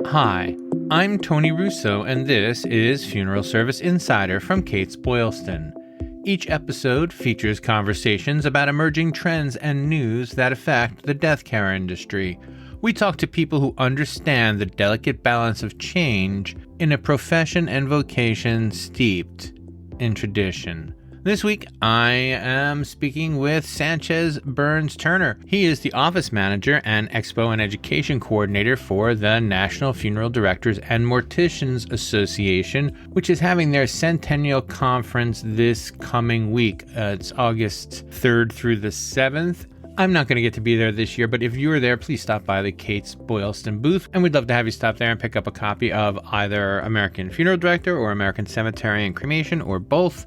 Hi, I'm Tony Russo, and this is Funeral Service Insider from Kates-Boylston. Each episode features conversations about emerging trends and news that affect the death care industry. We talk to people who understand the delicate balance of change in a profession and vocation steeped in tradition. This week, I am speaking with Sanchez Burns Turner. He is the office manager and expo and education coordinator for the National Funeral Directors and Morticians Association, which is having their centennial conference this coming week. It's August 3rd through the 7th. I'm not going to get to be there this year, but if you are there, please stop by the Kates-Boylston booth, and we'd love to have you stop there and pick up a copy of either American Funeral Director or American Cemetery and Cremation, or both,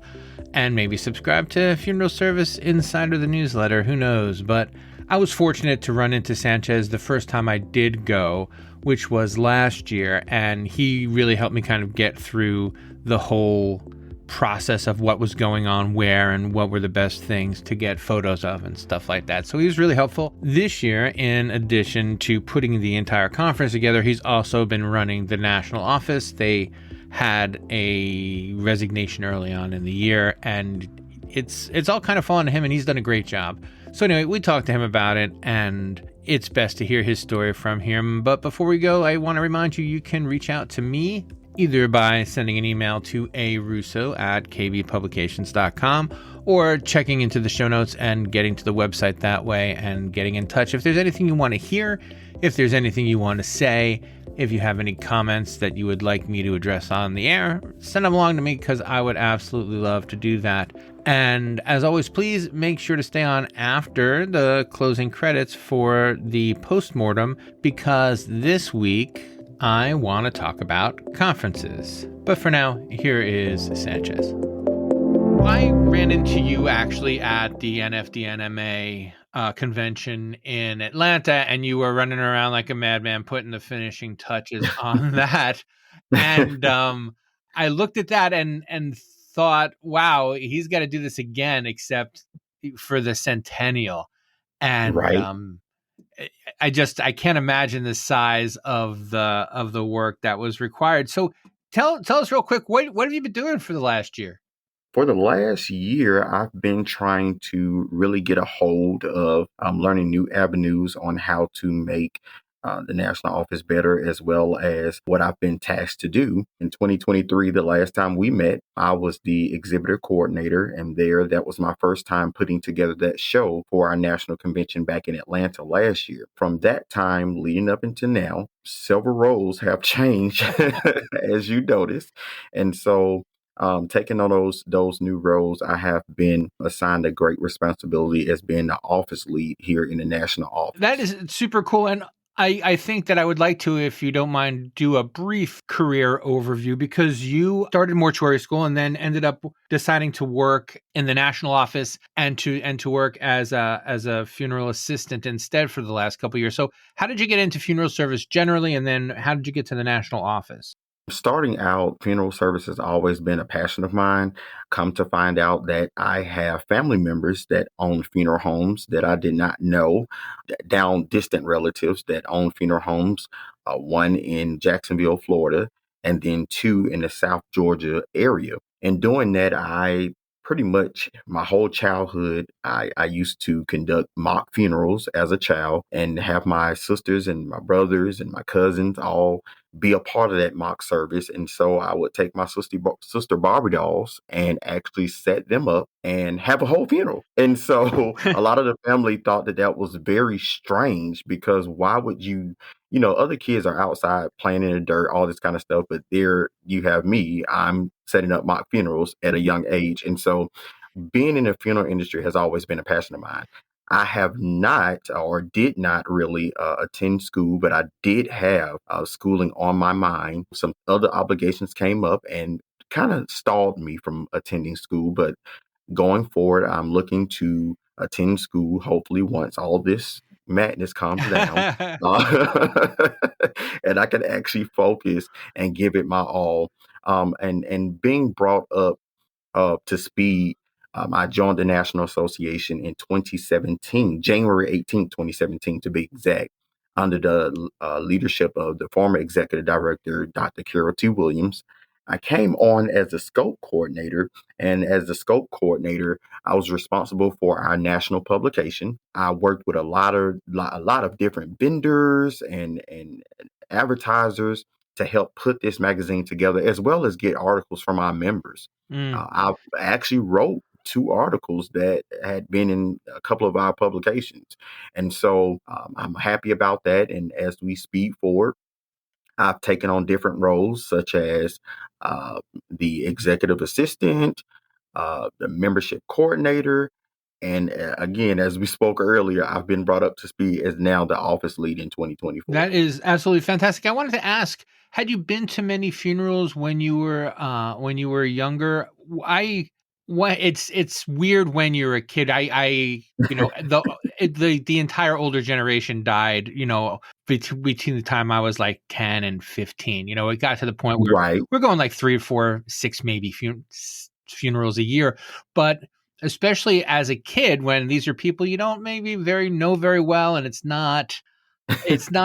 and maybe subscribe to Funeral Service Insider, the newsletter. Who knows? But I was fortunate to run into Sanchez the first time I did go, which was last year, and he really helped me kind of get through the whole process of what was going on where and what were the best things to get photos of and stuff like that. So he was really helpful. This year, in addition to putting the entire conference together, he's also been running the national office. They had a resignation early on in the year, and it's all kind of fallen to him, and he's done a great job. So anyway, we talked to him about it, and it's best to hear his story from him. But before we go, I want to remind you, you can reach out to me either by sending an email to arusso@kbpublications.com or checking into the show notes and getting to the website that way and getting in touch. If there's anything you want to hear, if there's anything you want to say, if you have any comments that you would like me to address on the air, send them along to me, because I would absolutely love to do that. And as always, please make sure to stay on after the closing credits for the postmortem, because this week I want to talk about conferences. But for now, here is Sanchez. I ran into you actually at the NFDNMA convention in Atlanta, and you were running around like a madman putting the finishing touches on that. And I looked at that and thought, wow, he's got to do this again, except for the centennial. And Right. I can't imagine the size of the work that was required. So tell us real quick, what have you been doing for the last year? For the last year, I've been trying to really get a hold of learning new avenues on how to make the national office better, as well as what I've been tasked to do. In 2023, the last time we met, I was the exhibitor coordinator, and that was my first time putting together that show for our national convention back in Atlanta last year. From that time leading up into now, several roles have changed, as you noticed. And so taking on those new roles, I have been assigned a great responsibility as being the office lead here in the national office. That is super cool. And I think that I would like to, if you don't mind, do a brief career overview, because you started mortuary school and then ended up deciding to work in the national office and to work as a funeral assistant instead for the last couple of years. So how did you get into funeral service generally, and then how did you get to the national office? Starting out, funeral service has always been a passion of mine. Come to find out that I have family members that own funeral homes that I did not know, down distant relatives that own funeral homes, one in Jacksonville, Florida, and then two in the South Georgia area. And doing that, I pretty much my whole childhood, I used to conduct mock funerals as a child and have my sisters and my brothers and my cousins all be a part of that mock service. And so I would take my sister Barbie dolls and actually set them up and have a whole funeral. And so a lot of the family thought that was very strange, because why would you, other kids are outside playing in the dirt, all this kind of stuff. But there you have me, I'm setting up mock funerals at a young age. And so being in the funeral industry has always been a passion of mine. I have not or did not really attend school, but I did have schooling on my mind. Some other obligations came up and kind of stalled me from attending school. But going forward, I'm looking to attend school, hopefully once all this madness calms down. And I can actually focus and give it my all. And being brought up to speed I joined the National Association in 2017, January 18th, 2017, to be exact, under the leadership of the former executive director, Dr. Carol T. Williams. I came on as a scope coordinator, and as the scope coordinator, I was responsible for our national publication. I worked with a lot of different vendors and advertisers to help put this magazine together, as well as get articles from our members. Mm. I actually wrote two articles that had been in a couple of our publications. And so I'm happy about that. And as we speed forward, I've taken on different roles such as uh, the executive assistant, the membership coordinator. And again, as we spoke earlier, I've been brought up to speed as now the office lead in 2024. That is absolutely fantastic. I wanted to ask, had you been to many funerals when you were younger? I what it's weird when you're a kid. The entire older generation died, between the time I was like 10 and 15. It got to the point where Right, we're going like 3 or 4, 6 maybe funerals a year, but especially as a kid when these are people you don't maybe very well, and it's not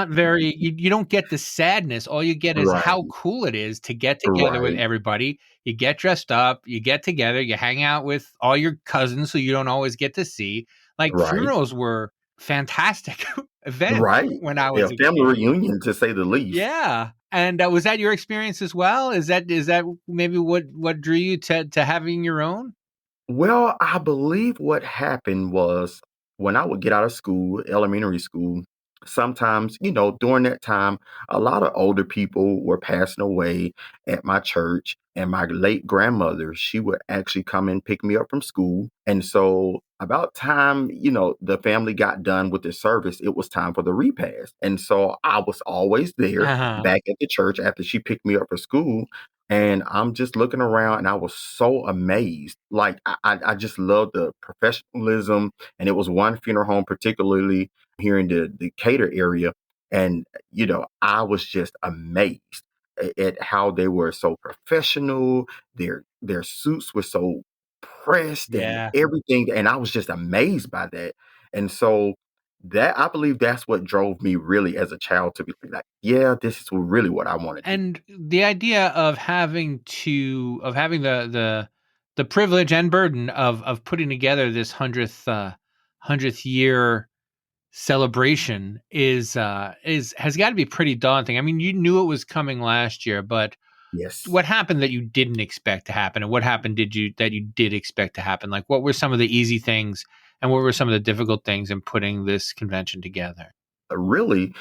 very you don't get the sadness. All you get is right, how cool it is to get together with right, everybody. You get dressed up, you get together, you hang out with all your cousins who you don't always get to see. Like, right, funerals were fantastic events right. when I A was a family kid. reunion, to say the least. Yeah. And was that your experience as well? Is that maybe what drew you to having your own? Well, I believe what happened was when I would get out of school, elementary school, sometimes, during that time, a lot of older people were passing away at my church. And my late grandmother, she would actually come and pick me up from school. And so, about time, the family got done with the service, it was time for the repast. And so, I was always there Uh-huh. back at the church after she picked me up for school. And I'm just looking around and I was so amazed. Like I just love the professionalism. And it was one funeral home, particularly here in the Decatur area. And, I was just amazed at how they were so professional. Their suits were so pressed and Yeah. everything. And I was just amazed by that. And so that I believe that's what drove me really as a child to be like, yeah, this is really what I want to do. And the idea of having the privilege and burden of putting together this 100th year celebration is has got to be pretty daunting. I mean, you knew it was coming last year, but Yes. what happened that you didn't expect to happen, and what happened that you did expect to happen? Like, what were some of the easy things, and what were some of the difficult things in putting this convention together? Really,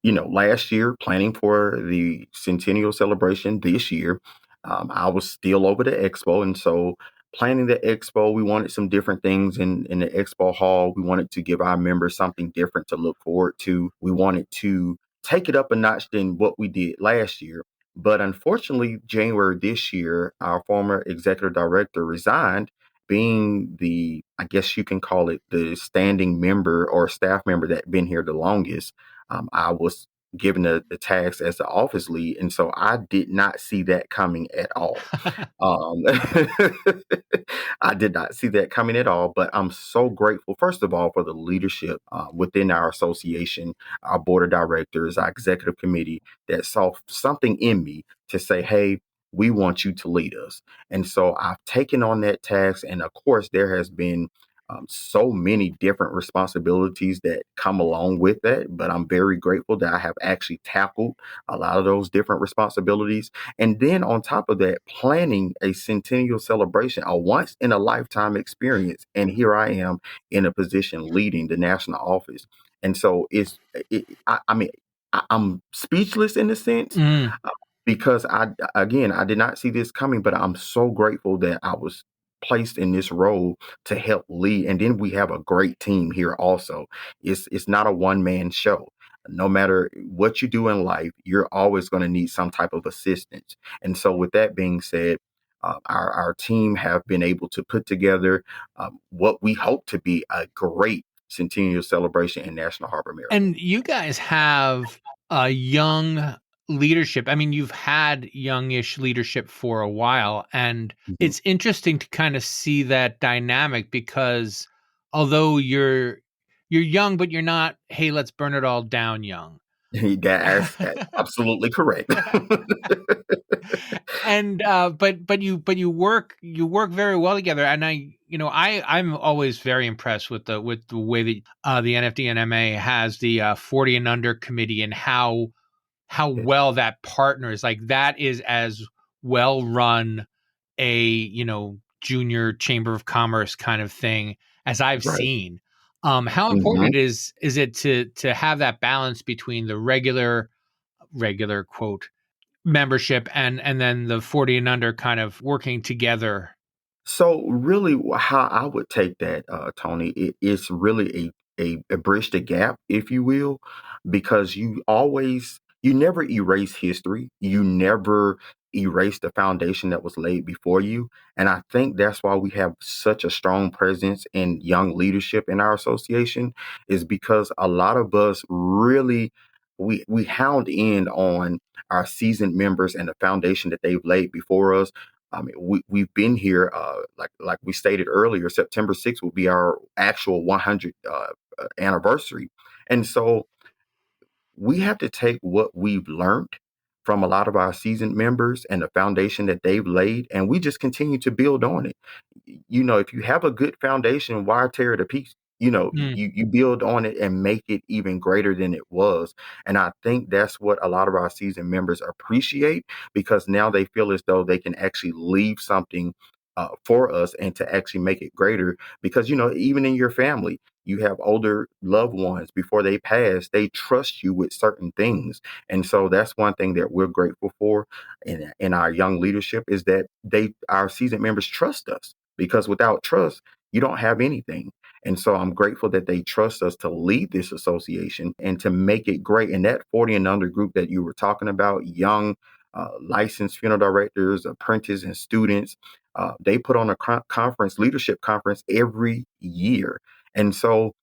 last year, planning for the centennial celebration this year, I was still over the expo. And so, planning the expo, we wanted some different things in the expo hall. We wanted to give our members something different to look forward to. We wanted to take it up a notch than what we did last year. But unfortunately, January this year, our former executive director resigned, being I guess you can call it the standing member or staff member that been here the longest. I was given the task as the office lead, and so I did not see that coming at all. Um, I did not see that coming at all, but I'm so grateful, first of all, for the leadership within our association, our board of directors, our executive committee that saw something in me to say, hey, we want you to lead us. And so I've taken on that task. And of course, there has been so many different responsibilities that come along with that. But I'm very grateful that I have actually tackled a lot of those different responsibilities. And then on top of that, planning a centennial celebration, a once in a lifetime experience. And here I am in a position leading the national office. And so I mean, I'm speechless in a sense Mm. uh, because I did not see this coming, but I'm so grateful that I was placed in this role to help lead. And then we have a great team here also. It's not a one man show. No matter what you do in life, you're always going to need some type of assistance. And so, with that being said, our team have been able to put together what we hope to be a great centennial celebration in National Harbor, Maryland. And you guys have a young leadership. I mean, you've had youngish leadership for a while, and Mhm. it's interesting to kind of see that dynamic because although you're young, but you're not, hey, let's burn it all down young. That's absolutely correct. And but you work very well together, and I'm always very impressed with the way that the NFDNMA has the 40 and under committee, and how Yes, well that partners, like that is as well run a junior chamber of commerce kind of thing as I've right. seen. How important Mhm. is it to have that balance between the regular quote membership and then the 40 and under kind of working together. So really, how I would take that, Tony, it's really a bridge the gap, if you will, because you never erase history. You never erase the foundation that was laid before you. And I think that's why we have such a strong presence in young leadership in our association, is because a lot of us really we hound in on our seasoned members and the foundation that they've laid before us. I mean, we've been here, like we stated earlier, September 6th will be our actual 100th anniversary. And so we have to take what we've learned from a lot of our seasoned members and the foundation that they've laid, and we just continue to build on it. If you have a good foundation, why tear it to pieces? Mm. You build on it and make it even greater than it was. And I think that's what a lot of our seasoned members appreciate, because now they feel as though they can actually leave something for us and to actually make it greater. Because, even in your family, you have older loved ones before they pass, they trust you with certain things. And so that's one thing that we're grateful for in our young leadership, is that our seasoned members trust us, because without trust, you don't have anything. And so I'm grateful that they trust us to lead this association and to make it great. And that 40 and under group that you were talking about, young licensed funeral directors, apprentices, and students, they put on a conference, leadership conference every year. And so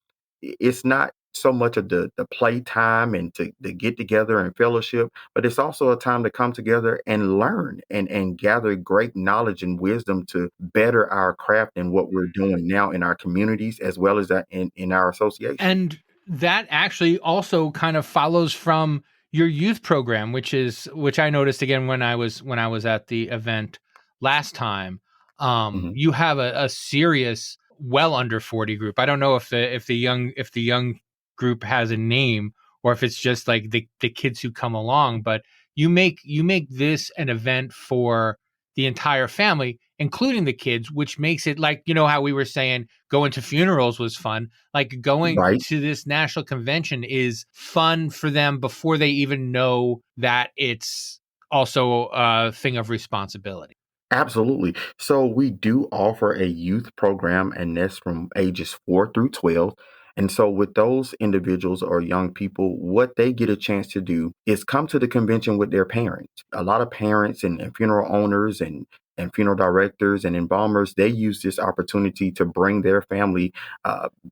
it's not so much of the playtime and to get together and fellowship, but it's also a time to come together and learn and gather great knowledge and wisdom to better our craft and what we're doing now in our communities, as well as in our association. And that actually also kind of follows from your youth program, which I noticed again when I was at the event last time. Mhm. You have a serious well under 40 group. I don't know if the young group has a name or if it's just like the kids who come along, but you make this an event for the entire family, including the kids, which makes it like, how we were saying going to funerals was fun. Like going Right. to this national convention is fun for them before they even know that it's also a thing of responsibility. Absolutely. So we do offer a youth program, and that's from ages 4 through 12. And so with those individuals or young people, what they get a chance to do is come to the convention with their parents. A lot of parents and funeral owners and funeral directors and embalmers, they use this opportunity to bring their family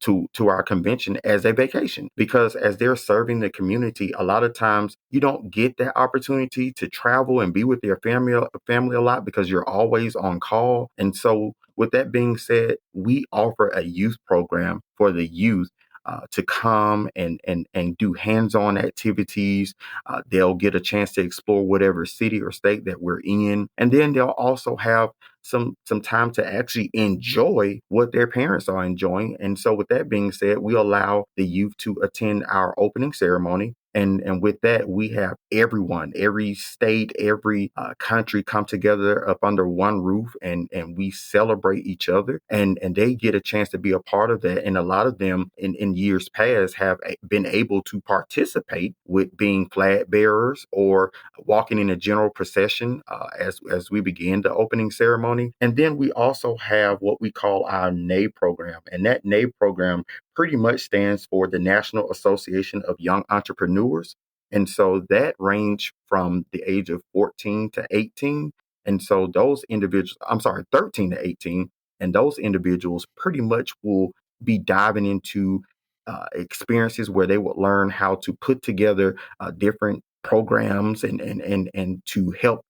to our convention as a vacation, because as they're serving the community, a lot of times you don't get that opportunity to travel and be with your family a lot, because you're always on call. And so with that being said, we offer a youth program for the youth to come and do hands-on activities. They'll get a chance to explore whatever city or state that we're in, and then they'll also have some time to actually enjoy what their parents are enjoying. And so with that being said, we allow the youth to attend our opening ceremony. And with that, we have everyone, every state, every country come together up under one roof, and we celebrate each other, and they get a chance to be a part of that. And a lot of them in years past have been able to participate with being flag bearers or walking in a general procession as we begin the opening ceremony. And then we also have what we call our NA program. And that NA program pretty much stands for the National Association of Young Entrepreneurs. And so that range from the age of 14 to 18. And so those individuals, I'm sorry, 13 to 18, and those individuals pretty much will be diving into experiences where they would learn how to put together different programs and to help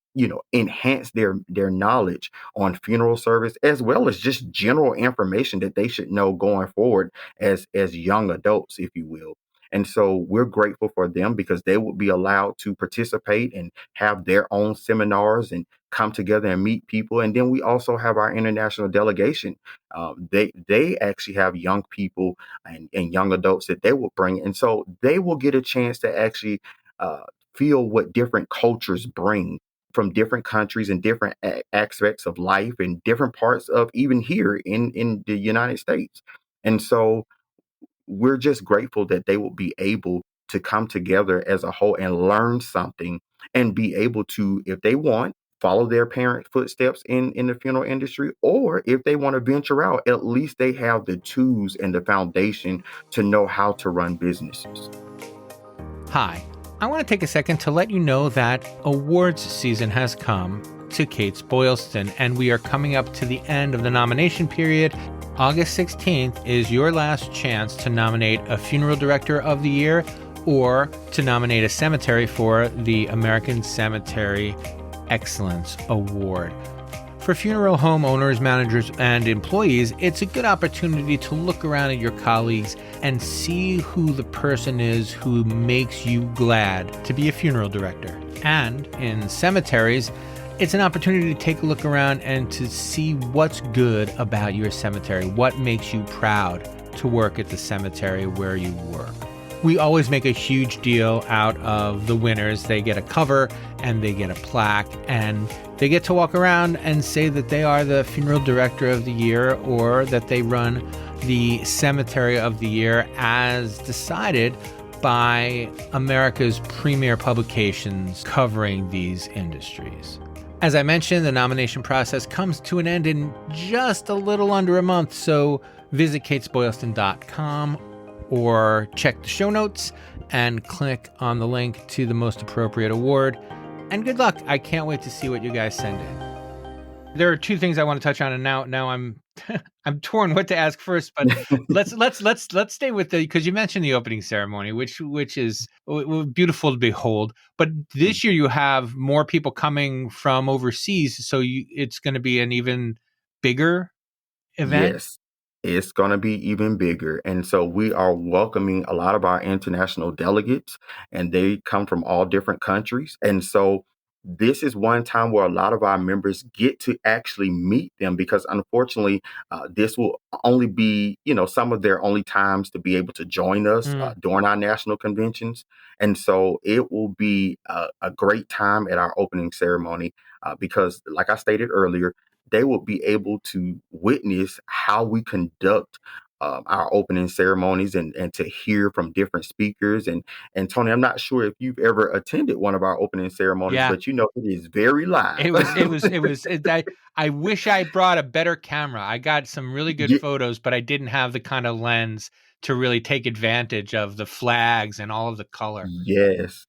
enhance their knowledge on funeral service, as well as just general information that they should know going forward as young adults, if you will. And so we're grateful for them because they will be allowed to participate and have their own seminars and come together and meet people. And then we also have our international delegation. They actually have young people and young adults that they will bring. And so they will get a chance to actually uh, feel what different cultures bring from different countries and different aspects of life and different parts of even here in the United States. And so we're just grateful that they will be able to come together as a whole and learn something and be able to, if they want, follow their parent footsteps in the funeral industry, or if they want to venture out, at least they have the tools and the foundation to know how to run businesses. Hi, I want to take a second to let you know that awards season has come to Kates-Boylston, and we are coming up to the end of the nomination period. August 16th is your last chance to nominate a funeral director of the year or to nominate a cemetery for the American Cemetery Excellence Award. For funeral home owners, managers, and employees, it's a good opportunity to look around at your colleagues and see who the person is who makes you glad to be a funeral director. And in cemeteries, it's an opportunity to take a look around and to see what's good about your cemetery, what makes you proud to work at the cemetery where you work. We always make a huge deal out of the winners. They get a cover and they get a plaque and they get to walk around and say that they are the funeral director of the year or that they run the cemetery of the year as decided by America's premier publications covering these industries. As I mentioned, the nomination process comes to an end in just a little under a month, so visit Kates-Boylston.com or check the show notes and click on the link to the most appropriate award. And good luck. I can't wait to see what you guys send in. There are two things I want to touch on, and now I'm I'm torn what to ask first, but let's stay with because you mentioned the opening ceremony, which is beautiful to behold. But this year you have more people coming from overseas, so it's going to be an even bigger event. Yes, it's going to be even bigger. And so we are welcoming a lot of our international delegates, and they come from all different countries. And so this is one time where a lot of our members get to actually meet them because unfortunately, this will only be, some of their only times to be able to join us during our national conventions. And so it will be a great time at our opening ceremony because, like I stated earlier, they will be able to witness how we conduct our opening ceremonies and to hear from different speakers. And Tony, I'm not sure if you've ever attended one of our opening ceremonies, but it is very live. I wish I brought a better camera. I got some really good photos, but I didn't have the kind of lens to really take advantage of the flags and all of the color. Yes.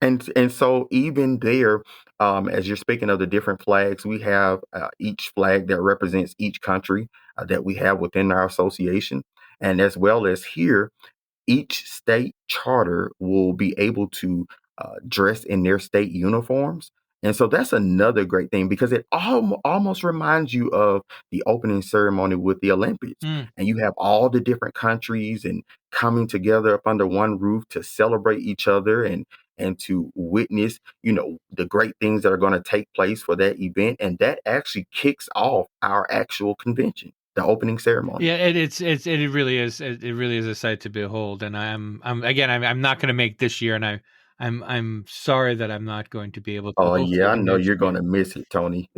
And so even there, as you're speaking of the different flags, we have each flag that represents each country that we have within our association. And as well as here, each state charter will be able to dress in their state uniforms. And so that's another great thing because it almost reminds you of the opening ceremony with the Olympics. And you have all the different countries and coming together up under one roof to celebrate each other and to witness, the great things that are going to take place for that event. And that actually kicks off our actual convention, the opening ceremony. Yeah, it really is. It really is a sight to behold. And I'm not going to make this year, and I'm sorry that I'm not going to be able to. Oh yeah, I know you're going to miss it, Tony.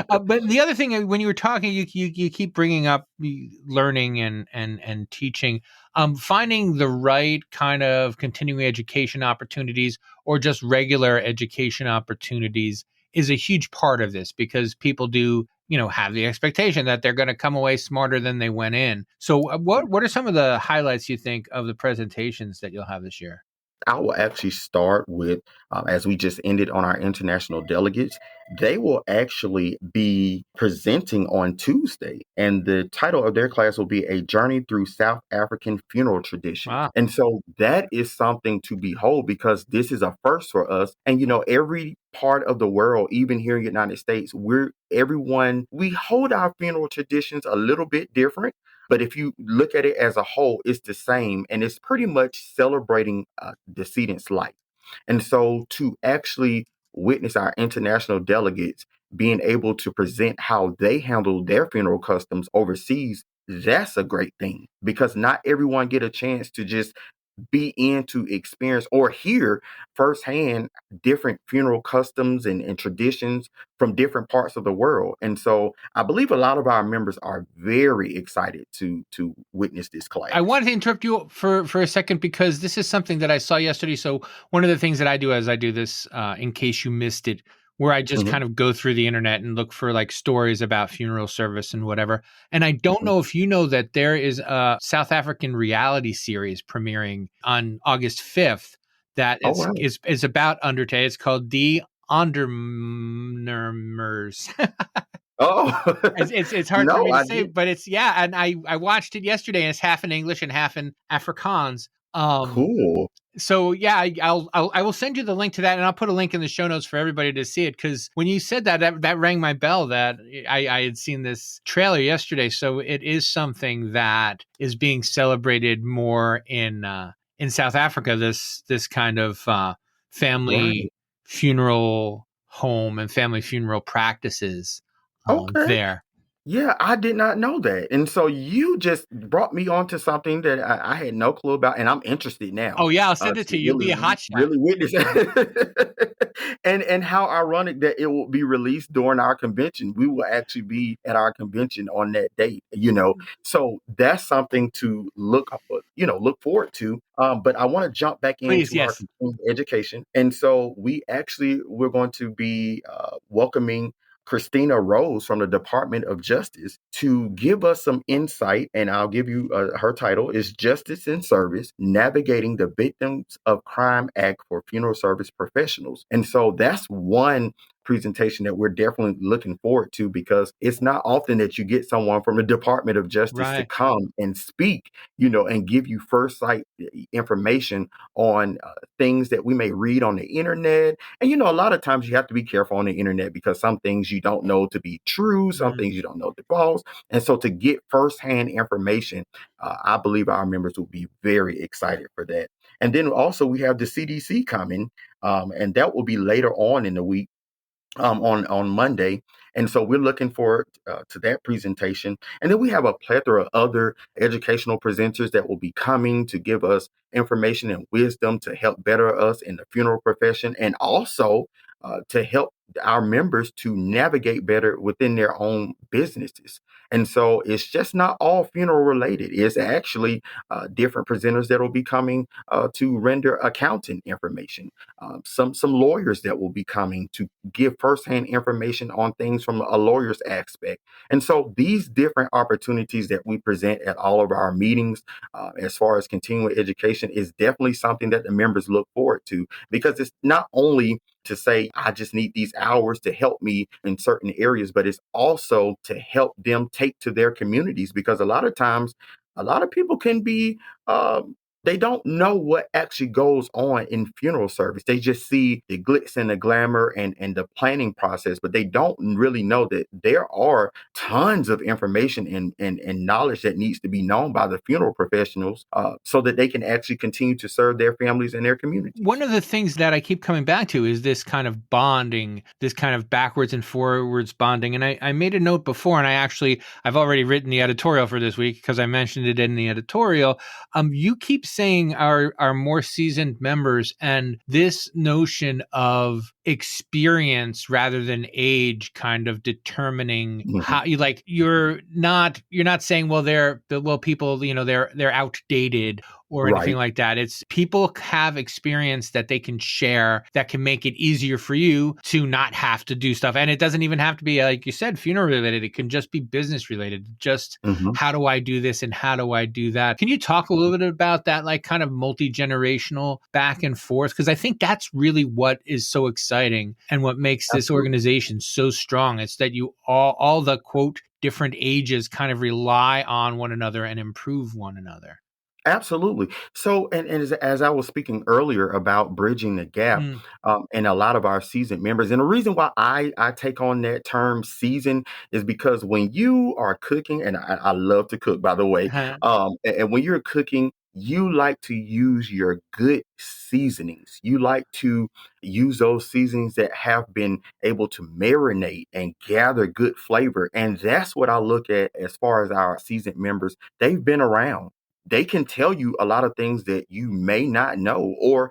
But the other thing, when you were talking, you keep bringing up learning and teaching, finding the right kind of continuing education opportunities or just regular education opportunities is a huge part of this because people do, have the expectation that they're going to come away smarter than they went in. So what are some of the highlights you think of the presentations that you'll have this year? I will actually start with, as we just ended on our international delegates, they will actually be presenting on Tuesday. And the title of their class will be A Journey Through South African Funeral Tradition. Wow. And so that is something to behold because this is a first for us. And, every part of the world, even here in the United States, we hold our funeral traditions a little bit different. But if you look at it as a whole, it's the same, and it's pretty much celebrating decedent's life. And so to actually witness our international delegates being able to present how they handle their funeral customs overseas, that's a great thing because not everyone get a chance to just be in to experience or hear firsthand different funeral customs and traditions from different parts of the world. And so I believe a lot of our members are very excited to witness this I class. wanted to interrupt you for a second because this is something that I saw yesterday. So one of the things that I do as I do this, in case you missed it, where I just Mhm, kind of go through the internet and look for like stories about funeral service and whatever. And I don't mhm. know if you know that there is a South African reality series premiering on August 5th that Oh, is wow. is is about Undertale. It's called The Ondermers. Oh, It's hard for no, me to I say, did. but it's yeah, and I watched it yesterday, and it's half in English and half in Afrikaans. Cool. So yeah, I will send you the link to that, and I'll put a link in the show notes for everybody to see it. Because when you said that rang my bell that I had seen this trailer yesterday. So it is something that is being celebrated more in South Africa. This kind of family Right. funeral home and family funeral practices Okay. there. Yeah, I did not know that. And so you just brought me onto something that I had no clue about, and I'm interested now Oh yeah, I'll send it to to you. You'll be a hotshot. really witness and how ironic that it will be released during our convention. We will actually be at our convention on that date. So that's something to look forward to. But I want to jump back Please, into our yes. continuing education. And so we're going to be welcoming Christina Rose from the Department of Justice to give us some insight. And I'll give you her title is Justice in Service, Navigating the Victims of Crime Act for Funeral Service Professionals. And so that's one presentation that we're definitely looking forward to because it's not often that you get someone from the Department of Justice to Right. come and speak, and give you first sight information on things that we may read on the internet. And a lot of times you have to be careful on the internet because some things you don't know to be true, some Mhm. things you don't know to be false. And so to get firsthand information, I believe our members will be very excited for that. And then also we have the CDC coming, and that will be later on in the week on Monday. And so we're looking forward to that presentation. And then we have a plethora of other educational presenters that will be coming to give us information and wisdom to help better us in the funeral profession and also to help our members to navigate better within their own businesses. And so it's just not all funeral related. It's actually different presenters that will be coming to render accounting information. Some lawyers that will be coming to give firsthand information on things from a lawyer's aspect. And so these different opportunities that we present at all of our meetings, as far as continuing education, is definitely something that the members look forward to because it's not only to say, I just need these hours to help me in certain areas, but it's also to help them take to their communities because a lot of times, a lot of people can be they don't know what actually goes on in funeral service. They just see the glitz and the glamour and the planning process, but they don't really know that there are tons of information and knowledge that needs to be known by the funeral professionals so that they can actually continue to serve their families and their One communities. of the things that I keep coming back to is this kind of bonding, this kind of backwards and forwards bonding. And I made a note before, and I've already written the editorial for this week because I mentioned it in the editorial. You keep saying our more seasoned members and this notion of experience rather than age kind of determining Mhm. how you like you're not saying well people they're outdated or anything Right. like that. It's people have experience that they can share that can make it easier for you to not have to do stuff. And it doesn't even have to be, like you said, funeral related. It can just be business related. Just Mhm. how do I do this and how do I do that? Can you talk a little bit about that, like kind of multi-generational back and forth? Because I think that's really what is so exciting and what makes this Absolutely. organization so strong. It's that you all the quote different ages kind of rely on one another and improve one another. Absolutely. So, and as I was speaking earlier about bridging the gap, Mm. and a lot of our seasoned members, and the reason why I take on that term season is because when you are cooking, and I love to cook, by the way, and when you're cooking, you like to use your good seasonings. You like to use those seasonings that have been able to marinate and gather good flavor, and that's what I look at as far as our seasoned members. They've been around. They can tell you a lot of things that you may not know, or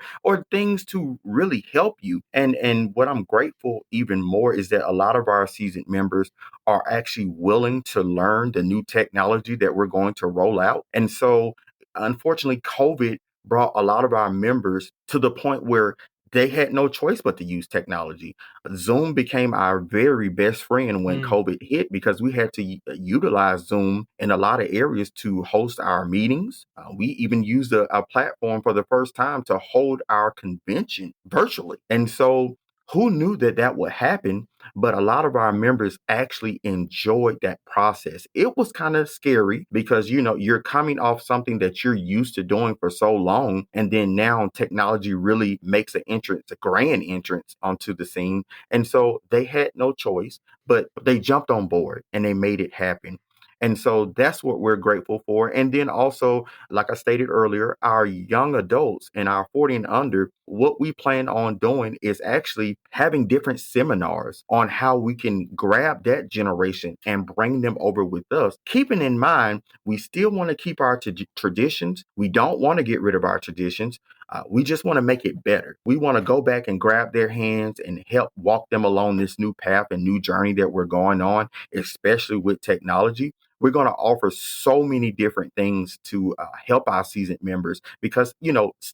things to really help you. And what I'm grateful even more is that a lot of our seasoned members are actually willing to learn the new technology that we're going to roll out. And so unfortunately, COVID brought a lot of our members to the point where they had no choice but to use technology. Zoom became our very best friend when Mm. COVID hit because we had to utilize Zoom in a lot of areas to host our meetings. We even used a platform for the first time to hold our convention virtually. And so, who knew that that would happen? But a lot of our members actually enjoyed that process. It was kind of scary because, you're coming off something that you're used to doing for so long. And then now technology really makes an entrance, a grand entrance onto the scene. And so they had no choice, but they jumped on board and they made it happen. And so that's what we're grateful for. And then also, like I stated earlier, our young adults and our 40 and under, what we plan on doing is actually having different seminars on how we can grab that generation and bring them over with us. Keeping in mind, we still want to keep our traditions. We don't want to get rid of our traditions. We just want to make it better. We want to go back and grab their hands and help walk them along this new path and new journey that we're going on, especially with technology. We're going to offer so many different things to help our seasoned members because,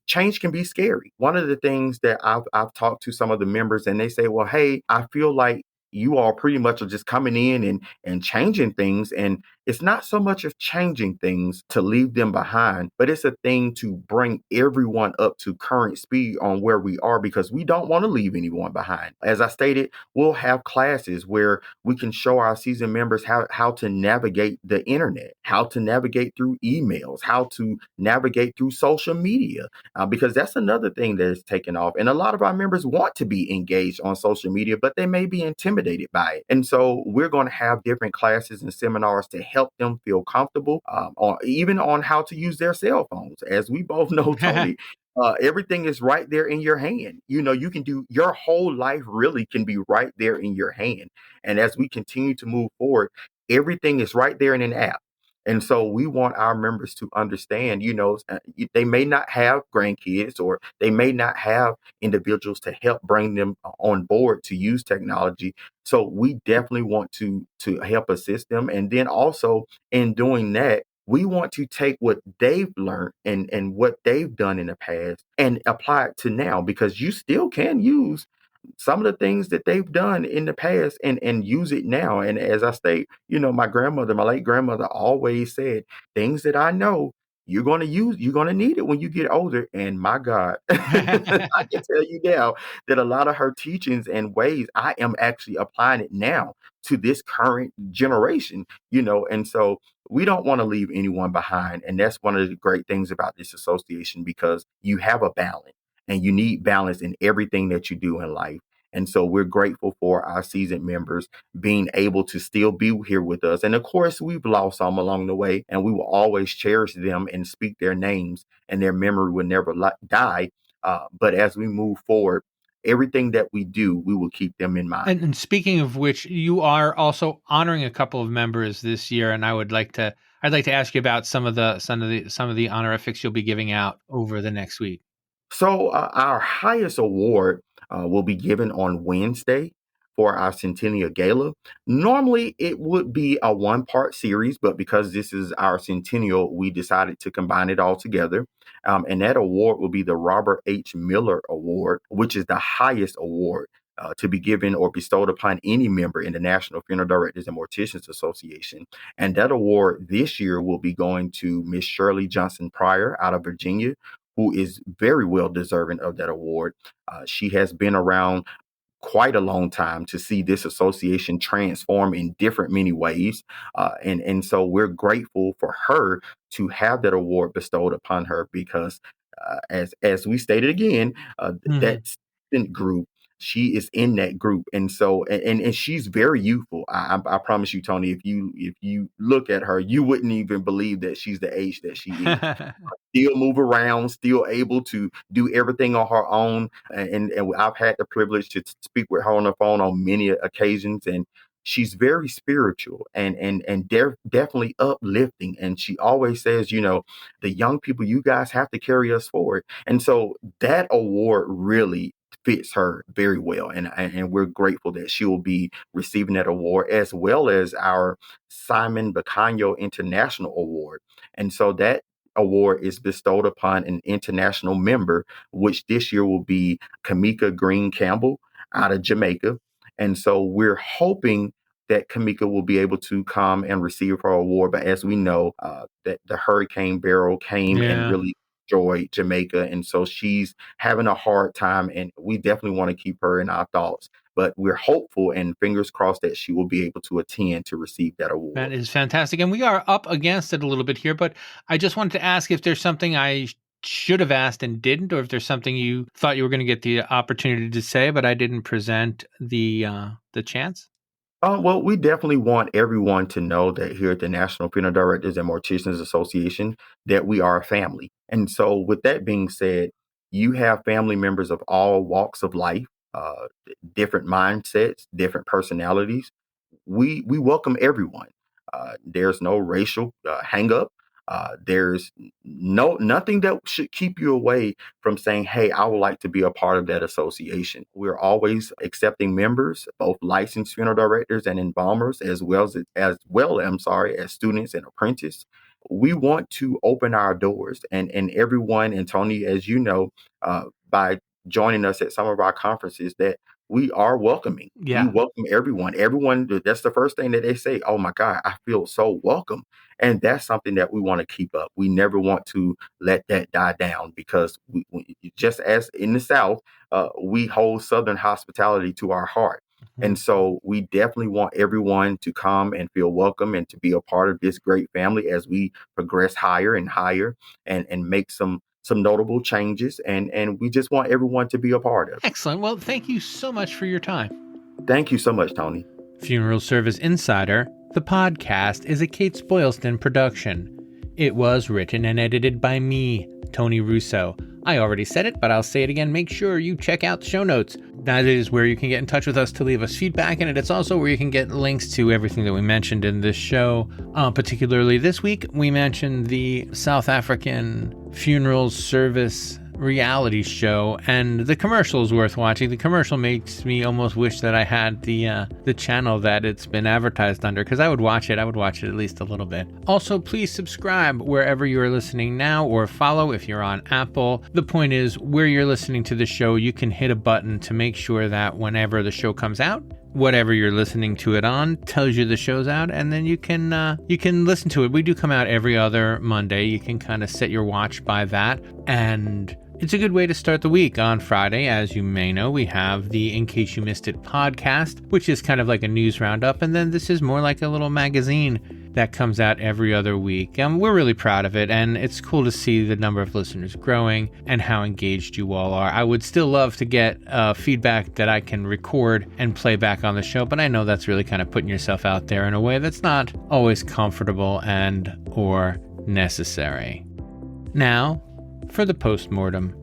change can be scary. One of the things that I've talked to some of the members and they say, well, hey, I feel like you all pretty much are just coming in and changing things. And it's not so much of changing things to leave them behind, but it's a thing to bring everyone up to current speed on where we are because we don't want to leave anyone behind. As I stated, we'll have classes where we can show our seasoned members how to navigate the internet, how to navigate through emails, how to navigate through social media, because that's another thing that is taken off. And a lot of our members want to be engaged on social media, but they may be intimidated by it. And so we're going to have different classes and seminars to help them feel comfortable, even on how to use their cell phones. As we both know, Tony, everything is right there in your hand. You can do your whole life really can be right there in your hand. And as we continue to move forward, everything is right there in an app. And so we want our members to understand, they may not have grandkids or they may not have individuals to help bring them on board to use technology. So we definitely want to help assist them. And then also in doing that, we want to take what they've learned and what they've done in the past and apply it to now because you still can use some of the things that they've done in the past and use it now. And as I state, my grandmother, my late grandmother always said, things that I know you're going to need it when you get older. And my God, I can tell you now that a lot of her teachings and ways, I am actually applying it now to this current generation, and so we don't want to leave anyone behind. And that's one of the great things about this association because you have a balance and you need balance in everything that you do in life. And so we're grateful for our seasoned members being able to still be here with us. And of course, we've lost some along the way, and we will always cherish them and speak their names, and their memory will never die. But as we move forward, everything that we do, we will keep them in mind. And speaking of which, you are also honoring a couple of members this year, and I'd like to ask you about some of the honorifics you'll be giving out over the next week. So our highest award will be given on Wednesday. for our Centennial Gala. Normally, it would be a one-part series, but because this is our Centennial, we decided to combine it all together. And that award will be the Robert H. Miller Award, which is the highest award to be given or bestowed upon any member in the National Funeral Directors and Morticians Association. And that award this year will be going to Miss Shirley Johnson Pryor out of Virginia, who is very well deserving of that award. She has been around quite a long time to see this association transform in different many ways. And so we're grateful for her to have that award bestowed upon her because as we stated again, that student group, she is in that group. And so and she's very youthful. I promise you, Tony, if you look at her, you wouldn't even believe that she's the age that she is. Still move around, still able to do everything on her own. And I've had the privilege to speak with her on the phone on many occasions. And she's very spiritual and definitely uplifting. And she always says, the young people, you guys have to carry us forward. And so that award really fits her very well. And we're grateful that she will be receiving that award, as well as our Simon Bacano International Award. And so that award is bestowed upon an international member, which this year will be Kamika Green Campbell out of Jamaica. And so we're hoping that Kamika will be able to come and receive her award. But as we know, that the Hurricane Beryl came and really destroyed Jamaica. And so she's having a hard time, and we definitely want to keep her in our thoughts. But we're hopeful and fingers crossed that she will be able to attend to receive that award. That is fantastic. And we are up against it a little bit here, but I just wanted to ask if there's something I should have asked and didn't, or if there's something you thought you were going to get the opportunity to say, but I didn't present the chance. Well, we definitely want everyone to know that here at the National Funeral Directors and Morticians Association, that we are a family. And so with that being said, you have family members of all walks of life, different mindsets, different personalities. We welcome everyone. There's no racial hang up. There's nothing that should keep you away from saying, hey, I would like to be a part of that association. We're always accepting members, both licensed funeral directors and embalmers, as well as students and apprentices. We want to open our doors and everyone, and Tony, as you know, by joining us at some of our conferences, that we are welcoming. Yeah. We welcome everyone. Everyone, that's the first thing that they say. Oh my God, I feel so welcome. And that's something that we want to keep up. We never want to let that die down, because we just as in the South, we hold Southern hospitality to our heart. Mm-hmm. And so we definitely want everyone to come and feel welcome and to be a part of this great family as we progress higher and higher and make some notable changes. And we just want everyone to be a part of it. Excellent. Well, thank you so much for your time. Thank you so much, Tony. Funeral Service Insider, the podcast, is a Kates-Boylston production. It was written and edited by me, Tony Russo. I already said it, but I'll say it again. Make sure you check out the show notes. That is where you can get in touch with us to leave us feedback, and it's also where you can get links to everything that we mentioned in this show. Particularly this week, we mentioned the South African funeral service reality show, and the commercial is worth watching. The commercial makes me almost wish that I had the channel that it's been advertised under, because I would watch it at least a little bit. Also, please subscribe wherever you are listening now, or follow if you're on Apple. The point is, where you're listening to the show, you can hit a button to make sure that whenever the show comes out, whatever you're listening to it on tells you the show's out, and then you can listen to it. We do come out every other Monday. You can kind of set your watch by that, and it's a good way to start the week. On Friday, as you may know, we have the In Case You Missed It podcast, which is kind of like a news roundup, and then this is more like a little magazine that comes out every other week. We're really proud of it, and it's cool to see the number of listeners growing and how engaged you all are. I would still love to get feedback that I can record and play back on the show, but I know that's really kind of putting yourself out there in a way that's not always comfortable and or necessary. Now, for the postmortem.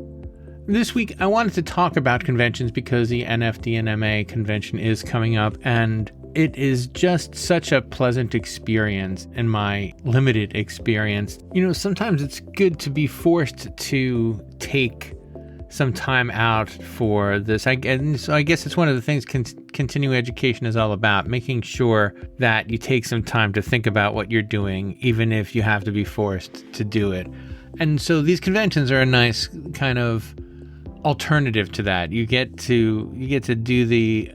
This week, I wanted to talk about conventions because the NFDNMA convention is coming up, and it is just such a pleasant experience in my limited experience. Sometimes it's good to be forced to take some time out for this. So I guess it's one of the things continuing education is all about, making sure that you take some time to think about what you're doing, even if you have to be forced to do it. And so these conventions are a nice kind of alternative to that. You get to do the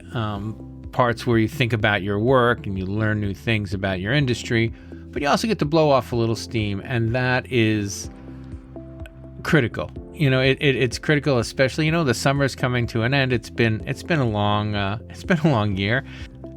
parts where you think about your work and you learn new things about your industry, but you also get to blow off a little steam, and that is critical. It's critical, especially, the summer's coming to an end. It's been a long year,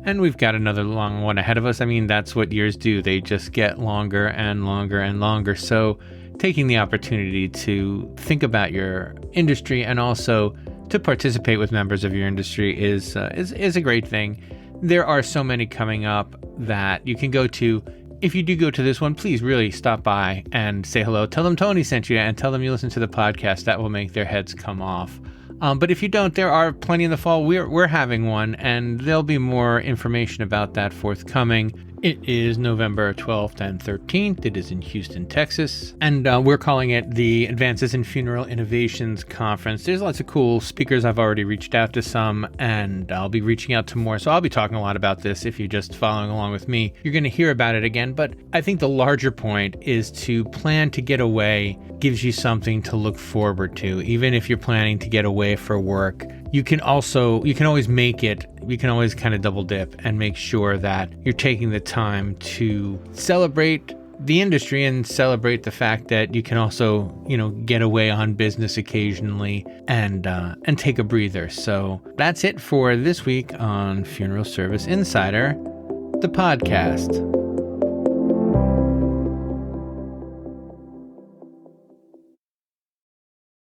and we've got another long one ahead of us. I mean, that's what years do. They just get longer and longer and longer. So taking the opportunity to think about your industry and also to participate with members of your industry is a great thing. There are so many coming up that you can go to. If you do go to this one, please really stop by and say hello. Tell them Tony sent you, and tell them you listen to the podcast. That will make their heads come off. But if you don't, there are plenty in the fall. We're having one, and there'll be more information about that forthcoming. It is November 12th and 13th. It is in Houston, Texas. And we're calling it the Advances in Funeral Innovations Conference. There's lots of cool speakers. I've already reached out to some, and I'll be reaching out to more. So I'll be talking a lot about this. If you're just following along with me, you're going to hear about it again. But I think the larger point is to plan to get away gives you something to look forward to. Even if you're planning to get away for work, you can always make it. You can always kind of double dip and make sure that you're taking the time to celebrate the industry and celebrate the fact that you can also, get away on business occasionally and take a breather. So that's it for this week on Funeral Service Insider, the podcast.